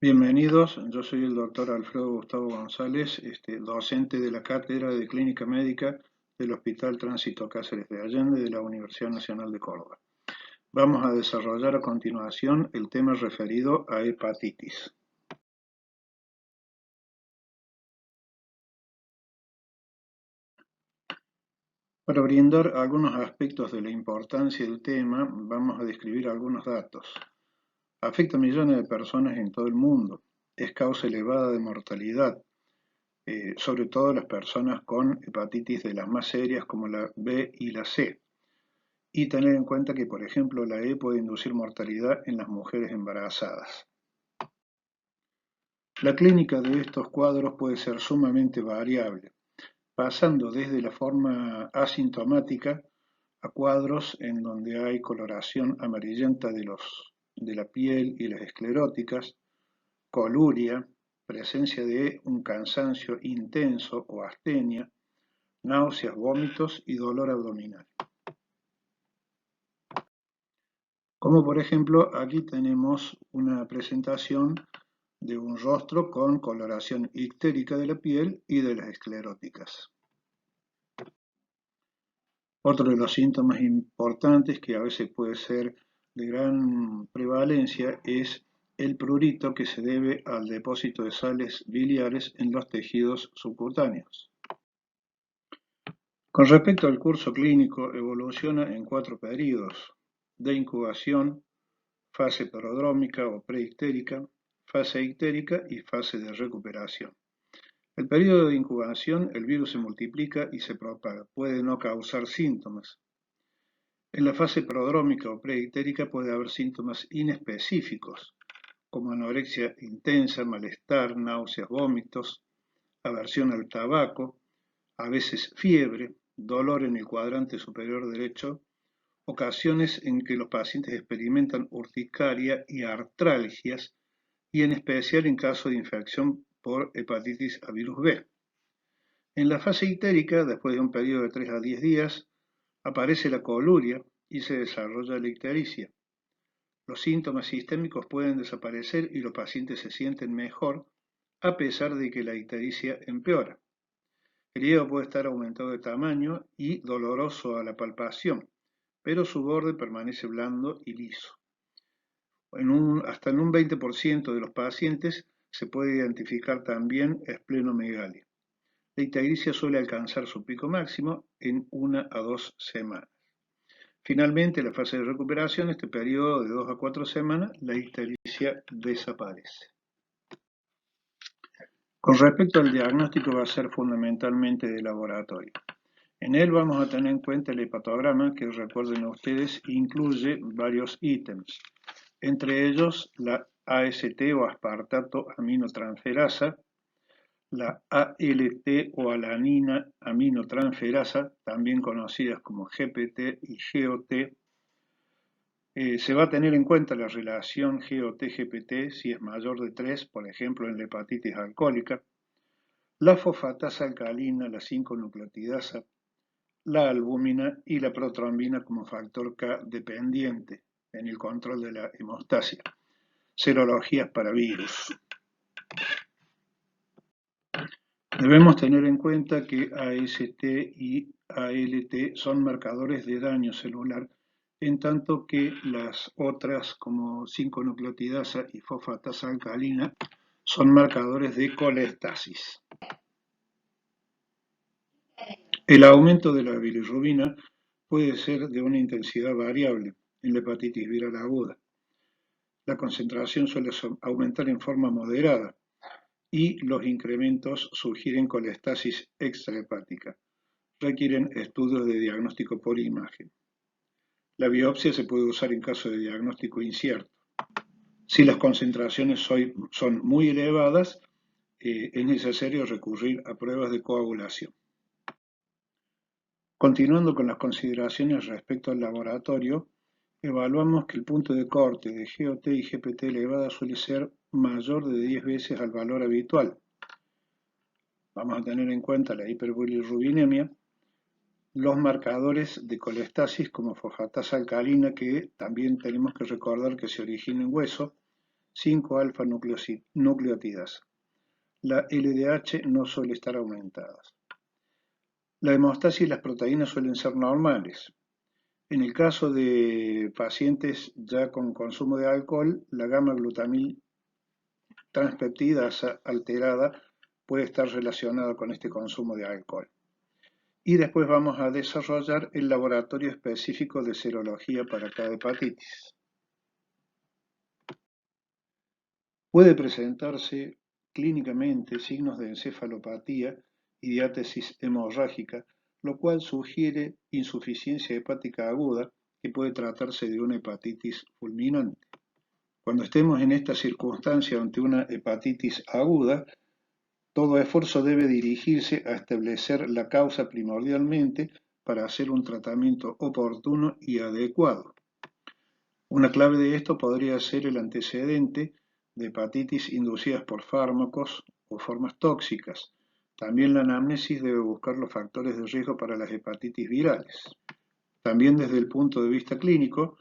Bienvenidos, yo soy el doctor Alfredo Gustavo González, docente de la Cátedra de Clínica Médica del Hospital Tránsito Cáceres de Allende de la Universidad Nacional de Córdoba. Vamos a desarrollar a continuación el tema referido a hepatitis. Para brindar algunos aspectos de la importancia del tema, vamos a describir algunos datos. Afecta a millones de personas en todo el mundo. Es causa elevada de mortalidad, sobre todo las personas con hepatitis de las más serias como la B y la C. Y tener en cuenta que, por ejemplo, la E puede inducir mortalidad en las mujeres embarazadas. La clínica de estos cuadros puede ser sumamente variable, pasando desde la forma asintomática a cuadros en donde hay coloración amarillenta de la piel y las escleróticas, coluria, presencia de un cansancio intenso o astenia, náuseas, vómitos y dolor abdominal. Como por ejemplo, aquí tenemos una presentación de un rostro con coloración ictérica de la piel y de las escleróticas. Otro de los síntomas importantes que a veces puede ser de gran prevalencia es el prurito que se debe al depósito de sales biliares en los tejidos subcutáneos. Con respecto al curso clínico, evoluciona en 4 periodos: de incubación, fase prodrómica o preictérica, fase ictérica y fase de recuperación. El periodo de incubación, el virus se multiplica y se propaga, puede no causar síntomas. En la fase prodrómica o preictérica puede haber síntomas inespecíficos, como anorexia intensa, malestar, náuseas, vómitos, aversión al tabaco, a veces fiebre, dolor en el cuadrante superior derecho, ocasiones en que los pacientes experimentan urticaria y artralgias, y en especial en caso de infección por hepatitis a virus B. En la fase ictérica, después de un periodo de 3 a 10 días, aparece la coluria y se desarrolla la ictericia. Los síntomas sistémicos pueden desaparecer y los pacientes se sienten mejor a pesar de que la ictericia empeora. El hígado puede estar aumentado de tamaño y doloroso a la palpación, pero su borde permanece blando y liso. Hasta en un 20% de los pacientes se puede identificar también esplenomegalia. La ictericia suele alcanzar su pico máximo en 1 a 2 semanas. Finalmente, en la fase de recuperación, este periodo de 2 a 4 semanas, la ictericia desaparece. Con respecto al diagnóstico, va a ser fundamentalmente de laboratorio. En él vamos a tener en cuenta el hepatograma, que recuerden ustedes, incluye varios ítems, entre ellos la AST o aspartato aminotransferasa, la ALT o alanina aminotransferasa, también conocidas como GPT y GOT. Se va a tener en cuenta la relación GOT-GPT si es mayor de 3, por ejemplo en la hepatitis alcohólica, la fosfatasa alcalina, la 5-nucleotidasa, la albúmina y la protrombina como factor K dependiente en el control de la hemostasia. Serologías para virus. Debemos tener en cuenta que AST y ALT son marcadores de daño celular, en tanto que las otras, como 5-nucleotidasa y fosfatasa alcalina, son marcadores de colestasis. El aumento de la bilirrubina puede ser de una intensidad variable en la hepatitis viral aguda. La concentración suele aumentar en forma moderada y los incrementos sugieren colestasis extrahepática. Requieren estudios de diagnóstico por imagen. La biopsia se puede usar en caso de diagnóstico incierto. Si las concentraciones son muy elevadas, es necesario recurrir a pruebas de coagulación. Continuando con las consideraciones respecto al laboratorio, evaluamos que el punto de corte de GOT y GPT elevada suele ser mayor de 10 veces al valor habitual. Vamos a tener en cuenta la hiperbilirrubinemia, los marcadores de colestasis como fosfatasa alcalina, que también tenemos que recordar que se origina en hueso, 5-alfa-nucleotidasa. La LDH no suele estar aumentada. La hemostasis y las proteínas suelen ser normales. En el caso de pacientes ya con consumo de alcohol, la gamma-glutamil transpeptidasa alterada puede estar relacionada con este consumo de alcohol. Y después vamos a desarrollar el laboratorio específico de serología para cada hepatitis. Puede presentarse clínicamente signos de encefalopatía y diátesis hemorrágica, lo cual sugiere insuficiencia hepática aguda que puede tratarse de una hepatitis fulminante. Cuando estemos en esta circunstancia ante una hepatitis aguda, todo esfuerzo debe dirigirse a establecer la causa primordialmente para hacer un tratamiento oportuno y adecuado. Una clave de esto podría ser el antecedente de hepatitis inducidas por fármacos o formas tóxicas. También la anamnesis debe buscar los factores de riesgo para las hepatitis virales. También desde el punto de vista clínico,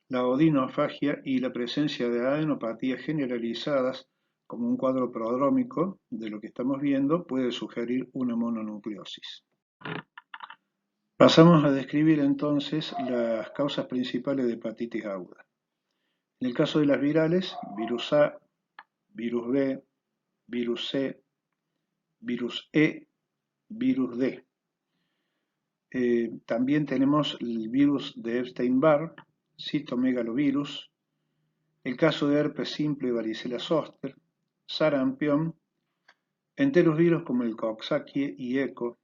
la odinofagia y la presencia de adenopatías generalizadas como un cuadro prodrómico de lo que estamos viendo puede sugerir una mononucleosis. Pasamos a describir entonces las causas principales de hepatitis aguda. En el caso de las virales, virus A, virus B, virus C, virus E, virus D. También tenemos el virus de Epstein-Barr, citomegalovirus, el caso de herpes simple y varicela zoster, sarampión, enteros virus como el Coxsackie y ECO,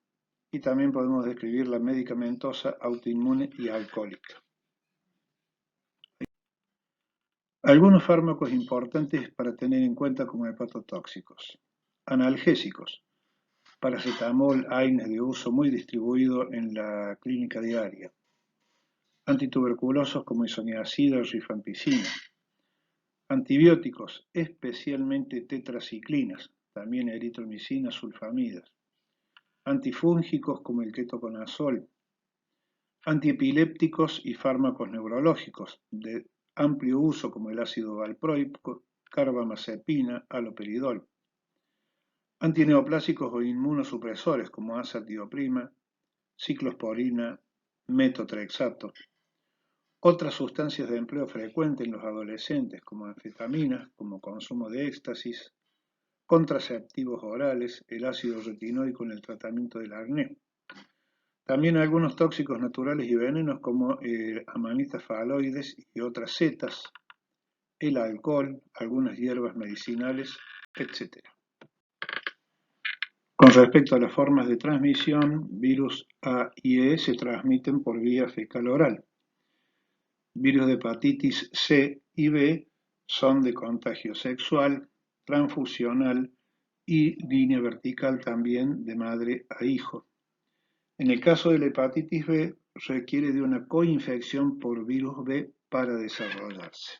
y también podemos describir la medicamentosa, autoinmune y alcohólica. Algunos fármacos importantes para tener en cuenta como hepatotóxicos. Analgésicos. Paracetamol, AINES de uso muy distribuido en la clínica diaria. Antituberculosos como isoniazida o rifampicina. Antibióticos, especialmente tetraciclinas, también eritromicina, sulfamidas. Antifúngicos como el ketoconazol. Antiepilépticos y fármacos neurológicos de amplio uso como el ácido valproico, carbamazepina, haloperidol. Antineoplásicos o inmunosupresores como azatioprina, ciclosporina, metotrexato. Otras sustancias de empleo frecuente en los adolescentes como anfetaminas, como consumo de éxtasis, contraceptivos orales, el ácido retinoico en el tratamiento del acné. También algunos tóxicos naturales y venenos como amanitas faloides y otras setas, el alcohol, algunas hierbas medicinales, etc. Con respecto a las formas de transmisión, virus A y E se transmiten por vía fecal-oral. Virus de hepatitis C y B son de contagio sexual, transfusional y línea vertical también de madre a hijo. En el caso de la hepatitis B, requiere de una coinfección por virus B para desarrollarse.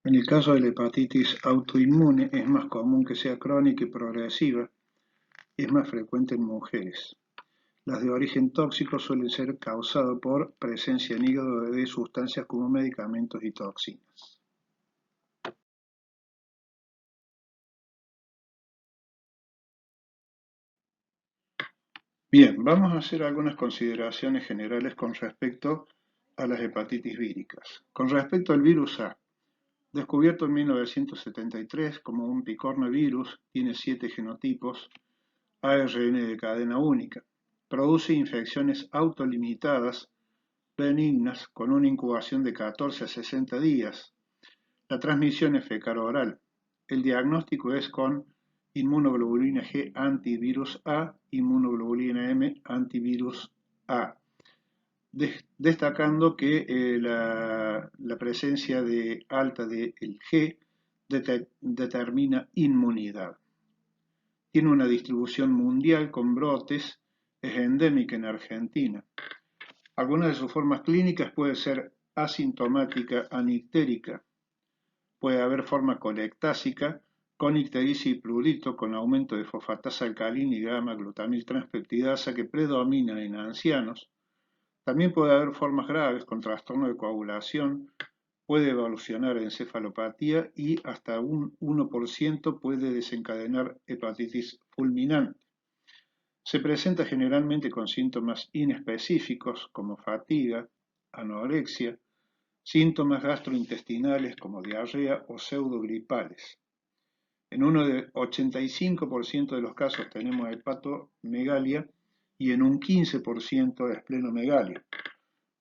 En el caso de la hepatitis autoinmune, es más común que sea crónica y progresiva, y es más frecuente en mujeres. Las de origen tóxico suelen ser causadas por presencia en hígado de sustancias como medicamentos y toxinas. Bien, vamos a hacer algunas consideraciones generales con respecto a las hepatitis víricas. Con respecto al virus A, descubierto en 1973 como un picornavirus, tiene 7 genotipos, ARN de cadena única. Produce infecciones autolimitadas, benignas, con una incubación de 14 a 60 días. La transmisión es fecal-oral. El diagnóstico es con inmunoglobulina G antivirus A, inmunoglobulina M antivirus A. Destacando que la presencia de alta del G determina inmunidad. Tiene una distribución mundial con brotes, es endémica en Argentina. Algunas de sus formas clínicas pueden ser asintomática anictérica. Puede haber forma colectásica con ictericia y prurito con aumento de fosfatasa alcalina y gamma-glutamil transpeptidasa que predomina en ancianos. También puede haber formas graves con trastorno de coagulación puede evolucionar en encefalopatía y hasta un 1% puede desencadenar hepatitis fulminante. Se presenta generalmente con síntomas inespecíficos como fatiga, anorexia, síntomas gastrointestinales como diarrea o pseudogripales. En uno de 85% de los casos tenemos hepatomegalia y en un 15% esplenomegalia,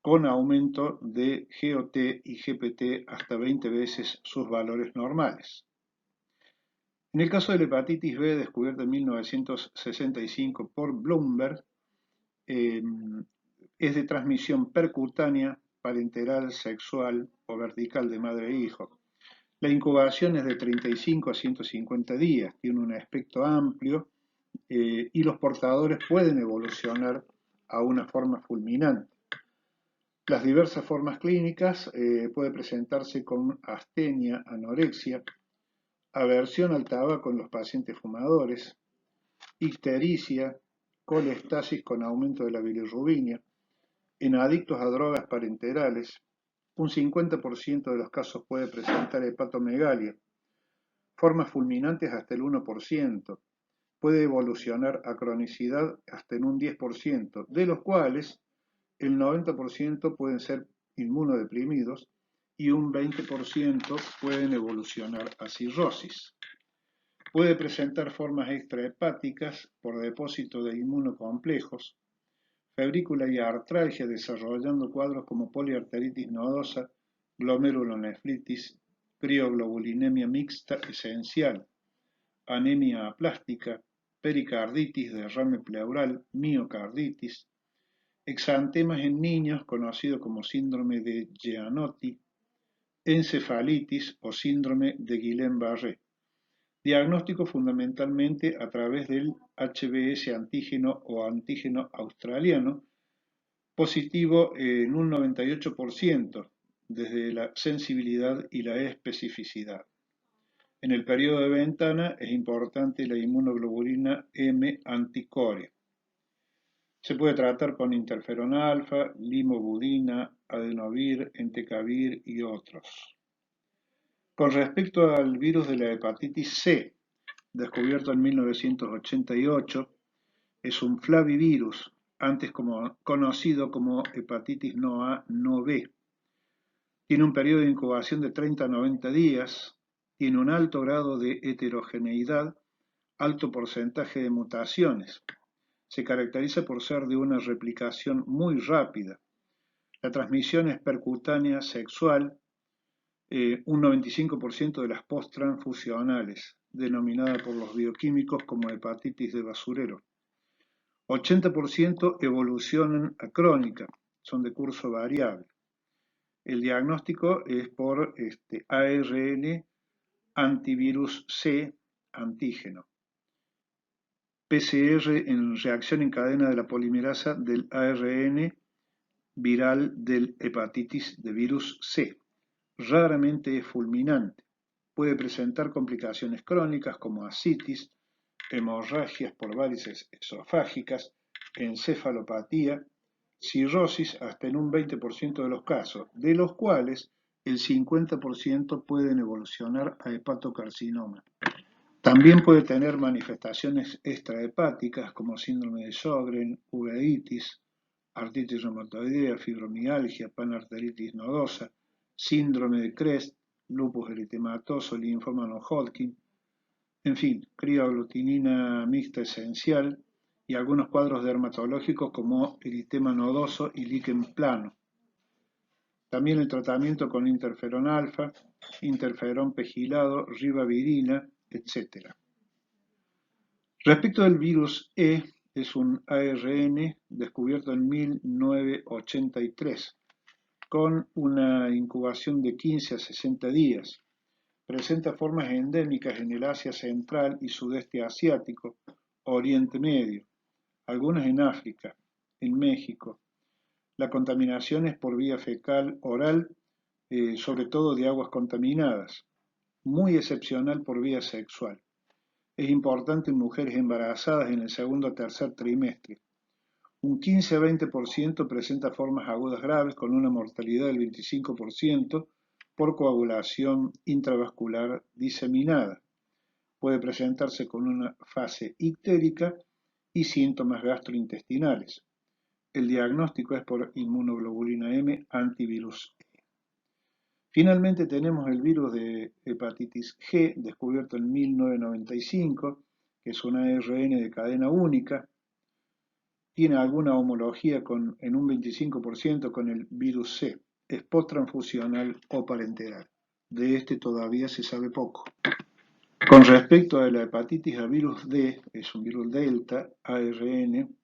con aumento de GOT y GPT hasta 20 veces sus valores normales. En el caso de la hepatitis B, descubierta en 1965 por Bloomberg, es de transmisión percutánea, parenteral, sexual o vertical de madre e hijo. La incubación es de 35 a 150 días, tiene un espectro amplio y los portadores pueden evolucionar a una forma fulminante. Las diversas formas clínicas puede presentarse con astenia, anorexia, aversión al tabaco en los pacientes fumadores, ictericia, colestasis con aumento de la bilirrubina, en adictos a drogas parenterales, un 50% de los casos puede presentar hepatomegalia, formas fulminantes hasta el 1%, puede evolucionar a cronicidad hasta en un 10%, de los cuales el 90% pueden ser inmunodeprimidos y un 20% pueden evolucionar a cirrosis. Puede presentar formas extrahepáticas por depósito de inmunocomplejos, febrícula y artralgia desarrollando cuadros como poliarteritis nodosa, glomerulonefritis, crioglobulinemia mixta esencial, anemia aplástica, pericarditis, derrame pleural, miocarditis, exantemas en niños conocido como síndrome de Gianotti, encefalitis o síndrome de Guillain-Barré. Diagnóstico fundamentalmente a través del HBS antígeno o antígeno australiano, positivo en un 98% desde la sensibilidad y la especificidad. En el periodo de ventana es importante la inmunoglobulina M anticore. Se puede tratar con interferón alfa, limobudina, adenovir, entecavir y otros. Con respecto al virus de la hepatitis C, descubierto en 1988, es un flavivirus, antes conocido como hepatitis no A, no B. Tiene un periodo de incubación de 30 a 90 días, tiene un alto grado de heterogeneidad, alto porcentaje de mutaciones. Se caracteriza por ser de una replicación muy rápida. La transmisión es percutánea sexual, un 95% de las posttransfusionales, denominada por los bioquímicos como hepatitis de basurero. 80% evolucionan a crónica, son de curso variable. El diagnóstico es por ARN antivirus C antígeno. PCR en reacción en cadena de la polimerasa del ARN viral del hepatitis de virus C. Raramente es fulminante. Puede presentar complicaciones crónicas como ascitis, hemorragias por varices esofágicas, encefalopatía, cirrosis hasta en un 20% de los casos, de los cuales el 50% pueden evolucionar a hepatocarcinoma. También puede tener manifestaciones extrahepáticas como síndrome de Sjögren, uveitis, artritis reumatoidea, fibromialgia, panarteritis nodosa, síndrome de Crest, lupus eritematoso, linfoma no-Hodgkin, en fin, crioglutinina mixta esencial y algunos cuadros dermatológicos como eritema nodoso y líquen plano. También el tratamiento con interferón alfa, interferón pegilado, ribavirina, etc. Respecto del virus E, es un ARN descubierto en 1983, con una incubación de 15 a 60 días. Presenta formas endémicas en el Asia Central y Sudeste Asiático, Oriente Medio, algunas en África, en México. La contaminación es por vía fecal oral, sobre todo de aguas contaminadas, muy excepcional por vía sexual. Es importante en mujeres embarazadas en el segundo o tercer trimestre. Un 15 a 20% presenta formas agudas graves con una mortalidad del 25%, por coagulación intravascular diseminada. Puede presentarse con una fase ictérica y síntomas gastrointestinales. El diagnóstico es por inmunoglobulina M antivirus E. Finalmente tenemos el virus de hepatitis G, descubierto en 1995, que es un ARN de cadena única. Tiene alguna homología en un 25% con el virus C. Es posttransfusional o parenteral. De este todavía se sabe poco. Con respecto a la hepatitis a virus D, es un virus delta, ARN,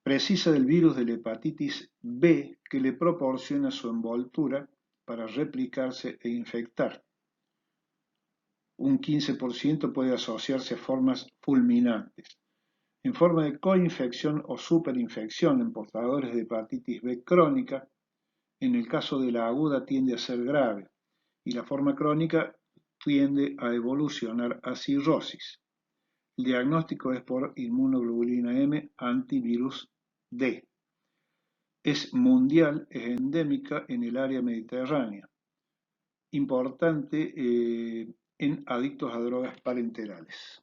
precisa del virus de la hepatitis B que le proporciona su envoltura para replicarse e infectar. Un 15% puede asociarse a formas fulminantes. En forma de coinfección o superinfección en portadores de hepatitis B crónica, en el caso de la aguda tiende a ser grave y la forma crónica tiende a evolucionar a cirrosis. El diagnóstico es por inmunoglobulina M antivirus D. Es mundial, es endémica en el área mediterránea. Importante en adictos a drogas parenterales.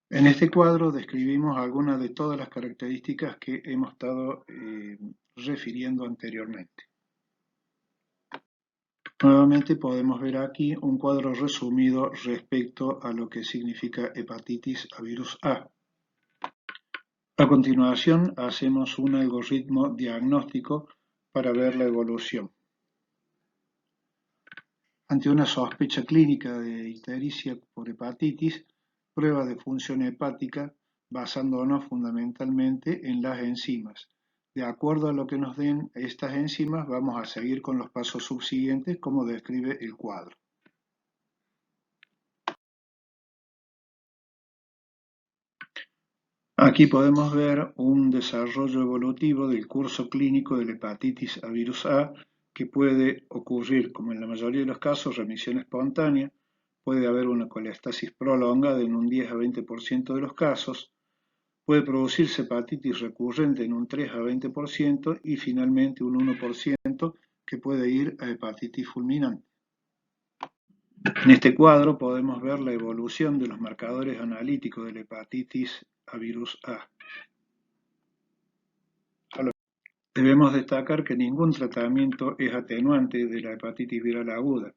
En este cuadro describimos algunas de todas las características que hemos estado refiriendo anteriormente. Nuevamente podemos ver aquí un cuadro resumido respecto a lo que significa hepatitis a virus A. A continuación hacemos un algoritmo diagnóstico para ver la evolución. Ante una sospecha clínica de ictericia por hepatitis, prueba de función hepática basándonos fundamentalmente en las enzimas. De acuerdo a lo que nos den estas enzimas, vamos a seguir con los pasos subsiguientes como describe el cuadro. Aquí podemos ver un desarrollo evolutivo del curso clínico de la hepatitis a virus A que puede ocurrir, como en la mayoría de los casos, remisión espontánea, puede haber una colestasis prolongada en un 10 a 20% de los casos, puede producirse hepatitis recurrente en un 3 a 20% y finalmente un 1% que puede ir a hepatitis fulminante. En este cuadro podemos ver la evolución de los marcadores analíticos de la hepatitis a virus A. Debemos destacar que ningún tratamiento es atenuante de la hepatitis viral aguda.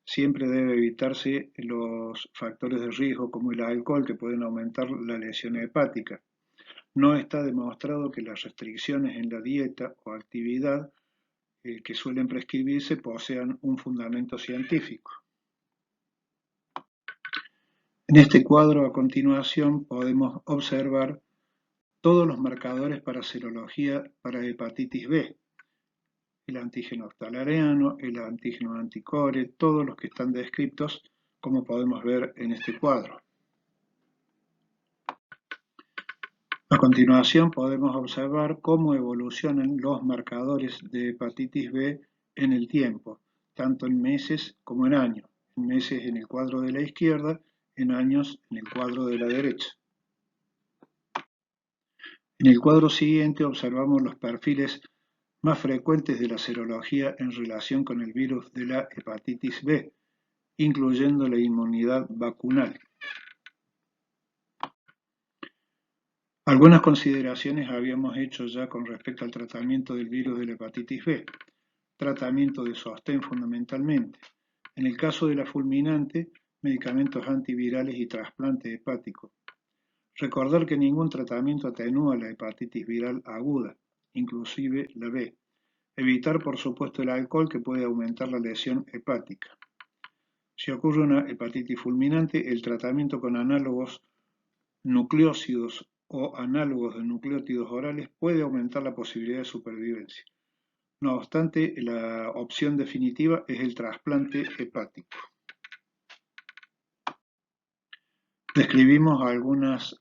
Siempre debe evitarse los factores de riesgo como el alcohol que pueden aumentar la lesión hepática. No está demostrado que las restricciones en la dieta o actividad que suelen prescribirse posean un fundamento científico. En este cuadro a continuación podemos observar todos los marcadores para serología para hepatitis B, el antígeno ftalariano, el antígeno anticore, todos los que están descritos como podemos ver en este cuadro. A continuación podemos observar cómo evolucionan los marcadores de hepatitis B en el tiempo, tanto en meses como en años. En meses en el cuadro de la izquierda, en años en el cuadro de la derecha. En el cuadro siguiente observamos los perfiles más frecuentes de la serología en relación con el virus de la hepatitis B, incluyendo la inmunidad vacunal. Algunas consideraciones habíamos hecho ya con respecto al tratamiento del virus de la hepatitis B. Tratamiento de sostén fundamentalmente. En el caso de la fulminante, medicamentos antivirales y trasplante hepático. Recordar que ningún tratamiento atenúa la hepatitis viral aguda, inclusive la B. Evitar, por supuesto, el alcohol que puede aumentar la lesión hepática. Si ocurre una hepatitis fulminante, el tratamiento con análogos nucleócidos o análogos de nucleótidos orales puede aumentar la posibilidad de supervivencia. No obstante, la opción definitiva es el trasplante hepático. Describimos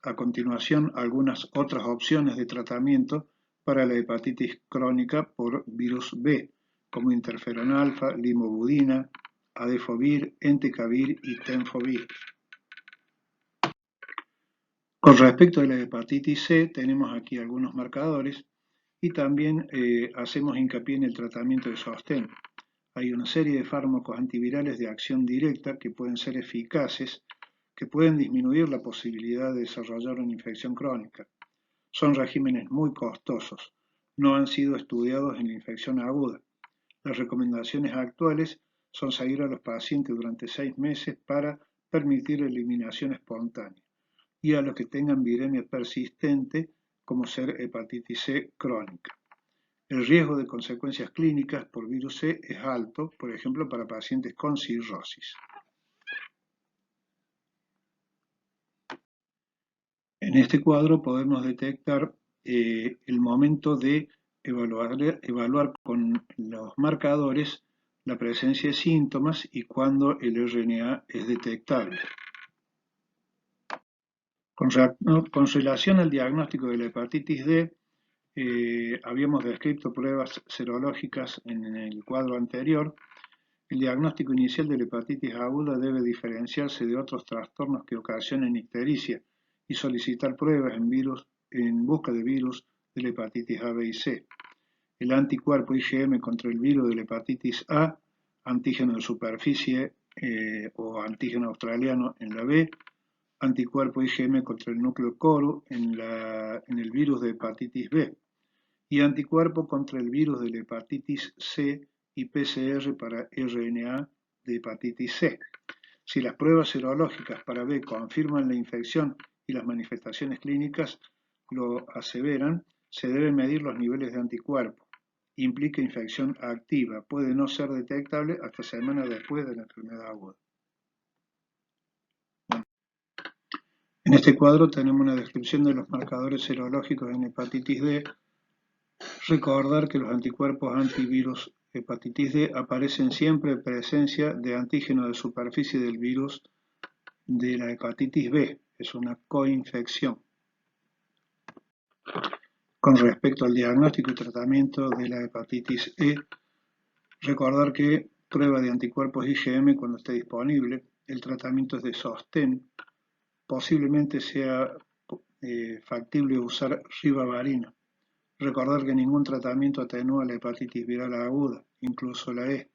a continuación algunas otras opciones de tratamiento para la hepatitis crónica por virus B, como interferón alfa, limobudina, adefovir, entecavir y tenfovir. Con respecto a la hepatitis C, tenemos aquí algunos marcadores y también hacemos hincapié en el tratamiento de sostén. Hay una serie de fármacos antivirales de acción directa que pueden ser eficaces, que pueden disminuir la posibilidad de desarrollar una infección crónica. Son regímenes muy costosos, no han sido estudiados en la infección aguda. Las recomendaciones actuales son seguir a los pacientes durante 6 meses para permitir eliminación espontánea y a los que tengan viremia persistente, como ser hepatitis C crónica. El riesgo de consecuencias clínicas por virus C es alto, por ejemplo, para pacientes con cirrosis. En este cuadro podemos detectar el momento de evaluar con los marcadores la presencia de síntomas y cuando el RNA es detectable. Con relación al diagnóstico de la hepatitis D, habíamos descrito pruebas serológicas en el cuadro anterior. El diagnóstico inicial de la hepatitis aguda debe diferenciarse de otros trastornos que ocasionan ictericia y solicitar pruebas en busca de virus de la hepatitis A, B y C. El anticuerpo IgM contra el virus de la hepatitis A, antígeno de superficie o antígeno australiano en la B, anticuerpo IgM contra el núcleo coro en el virus de hepatitis B y anticuerpo contra el virus de la hepatitis C y PCR para RNA de hepatitis C. Si las pruebas serológicas para B confirman la infección y las manifestaciones clínicas lo aseveran, se deben medir los niveles de anticuerpo. Implica infección activa, puede no ser detectable hasta semanas después de la enfermedad aguda. En este cuadro tenemos una descripción de los marcadores serológicos en hepatitis D. Recordar que los anticuerpos antivirus hepatitis D aparecen siempre en presencia de antígeno de superficie del virus de la hepatitis B. Es una coinfección. Con respecto al diagnóstico y tratamiento de la hepatitis E, recordar que prueba de anticuerpos IgM cuando esté disponible. El tratamiento es de sostén. Posiblemente sea factible usar ribavarina. Recordar que ningún tratamiento atenúa la hepatitis viral aguda, incluso la E.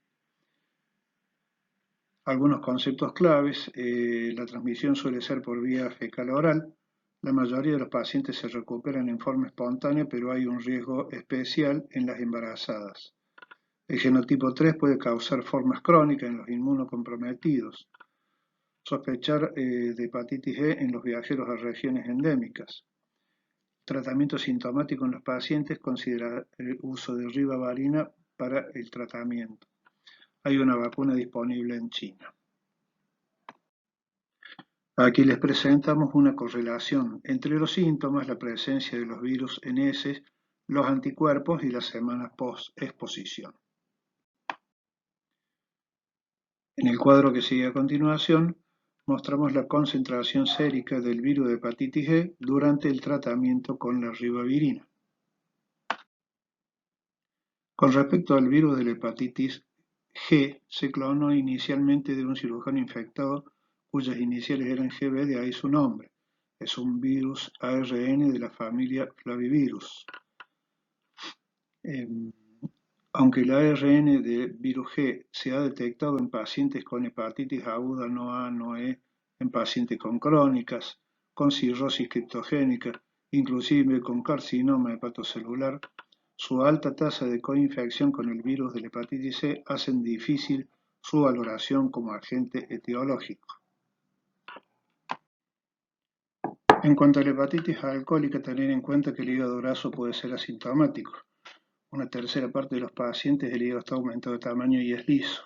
Algunos conceptos claves, la transmisión suele ser por vía fecal oral. La mayoría de los pacientes se recuperan en forma espontánea, pero hay un riesgo especial en las embarazadas. El genotipo 3 puede causar formas crónicas en los inmunocomprometidos. Sospechar de hepatitis E en los viajeros a regiones endémicas. Tratamiento sintomático en los pacientes, considera el uso de ribavarina para el tratamiento. Hay una vacuna disponible en China. Aquí les presentamos una correlación entre los síntomas, la presencia de los virus en heces, los anticuerpos y las semanas post-exposición. En el cuadro que sigue a continuación, mostramos la concentración sérica del virus de hepatitis E durante el tratamiento con la ribavirina. Con respecto al virus de la hepatitis G, se clonó inicialmente de un cirujano infectado cuyas iniciales eran GB, de ahí su nombre. Es un virus ARN de la familia Flavivirus. Aunque el ARN de virus G se ha detectado en pacientes con hepatitis aguda no A, no E, en pacientes con crónicas, con cirrosis criptogénica, inclusive con carcinoma hepatocelular, su alta tasa de coinfección con el virus de la hepatitis C hacen difícil su valoración como agente etiológico. En cuanto a la hepatitis alcohólica, tener en cuenta que el hígado graso puede ser asintomático. Una tercera parte de los pacientes el hígado está aumentado de tamaño y es liso.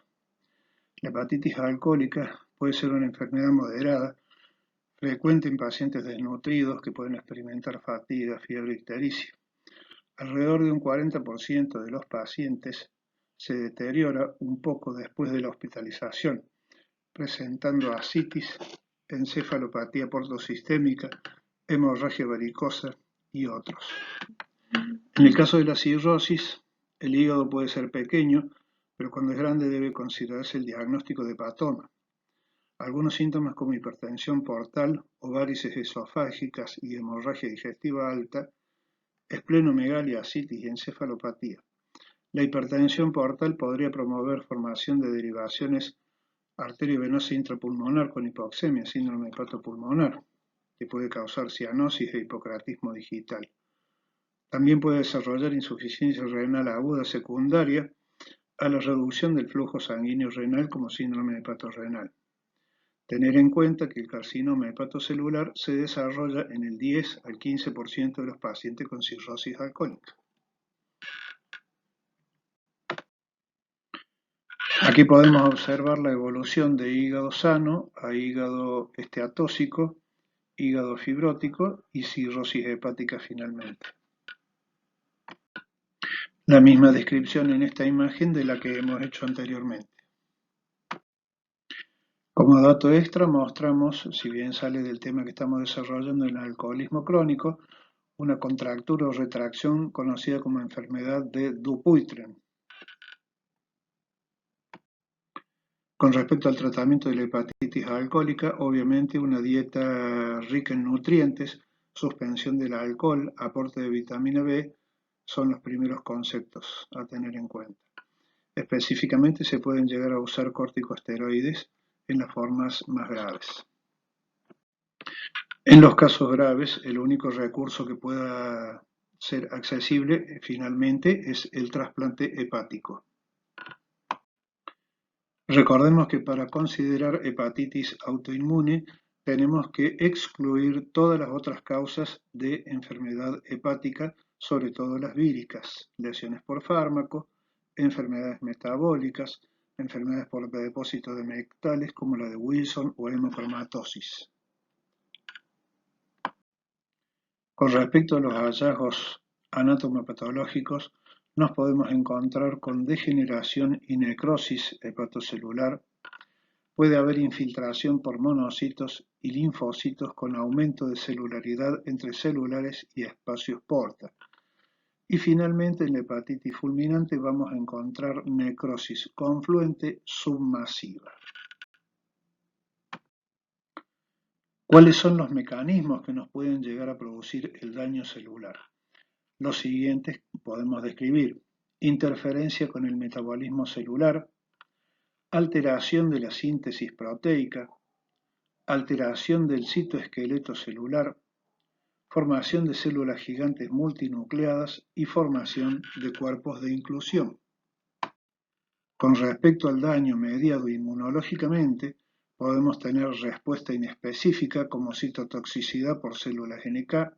La hepatitis alcohólica puede ser una enfermedad moderada, frecuente en pacientes desnutridos que pueden experimentar fatiga, fiebre y ictericia. Alrededor de un 40% de los pacientes se deteriora un poco después de la hospitalización, presentando ascitis, encefalopatía portosistémica, hemorragia varicosa y otros. En el caso de la cirrosis, el hígado puede ser pequeño, pero cuando es grande debe considerarse el diagnóstico de hepatoma. Algunos síntomas como hipertensión portal o varices esofágicas y hemorragia digestiva alta, esplenomegalia, ascitis y encefalopatía. La hipertensión portal podría promover formación de derivaciones arteriovenosa intrapulmonar con hipoxemia, síndrome hepatopulmonar, que puede causar cianosis e hipocratismo digital. También puede desarrollar insuficiencia renal aguda secundaria a la reducción del flujo sanguíneo renal como síndrome hepatorrenal. Tener en cuenta que el carcinoma hepatocelular se desarrolla en el 10 al 15% de los pacientes con cirrosis alcohólica. Aquí podemos observar la evolución de hígado sano a hígado esteatóxico, hígado fibrótico y cirrosis hepática finalmente. La misma descripción en esta imagen de la que hemos hecho anteriormente. Como dato extra mostramos, si bien sale del tema que estamos desarrollando en el alcoholismo crónico, una contractura o retracción conocida como enfermedad de Dupuytren. Con respecto al tratamiento de la hepatitis alcohólica, obviamente una dieta rica en nutrientes, suspensión del alcohol, aporte de vitamina B, son los primeros conceptos a tener en cuenta. Específicamente se pueden llegar a usar corticosteroides en las formas más graves. En los casos graves, el único recurso que pueda ser accesible finalmente es el trasplante hepático. Recordemos que para considerar hepatitis autoinmune tenemos que excluir todas las otras causas de enfermedad hepática, sobre todo las víricas, lesiones por fármaco, enfermedades metabólicas, enfermedades por depósito de metales como la de Wilson o hemocromatosis. Con respecto a los hallazgos anatomopatológicos, nos podemos encontrar con degeneración y necrosis hepatocelular. Puede haber infiltración por monocitos y linfocitos con aumento de celularidad entre celulares y espacios porta. Y finalmente en la hepatitis fulminante vamos a encontrar necrosis confluente submasiva. ¿Cuáles son los mecanismos que nos pueden llegar a producir el daño celular? Los siguientes podemos describir: interferencia con el metabolismo celular, alteración de la síntesis proteica, alteración del citoesqueleto celular, formación de células gigantes multinucleadas y formación de cuerpos de inclusión. Con respecto al daño mediado inmunológicamente, podemos tener respuesta inespecífica como citotoxicidad por células NK,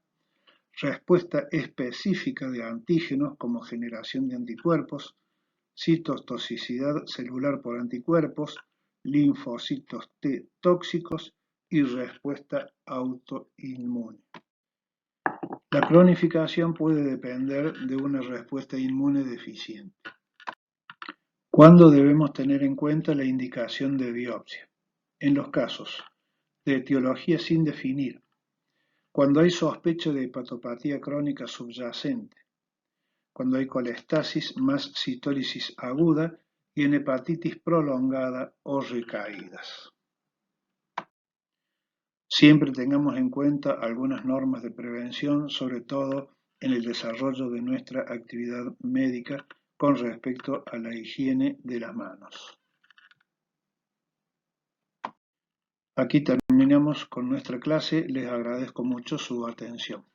respuesta específica de antígenos como generación de anticuerpos, citotoxicidad celular por anticuerpos, linfocitos T tóxicos y respuesta autoinmune. La cronificación puede depender de una respuesta inmune deficiente. ¿Cuándo debemos tener en cuenta la indicación de biopsia? En los casos de etiología sin definir, cuando hay sospecha de hepatopatía crónica subyacente, cuando hay colestasis más citólisis aguda y en hepatitis prolongada o recaídas. Siempre tengamos en cuenta algunas normas de prevención, sobre todo en el desarrollo de nuestra actividad médica con respecto a la higiene de las manos. Aquí terminamos con nuestra clase. Les agradezco mucho su atención.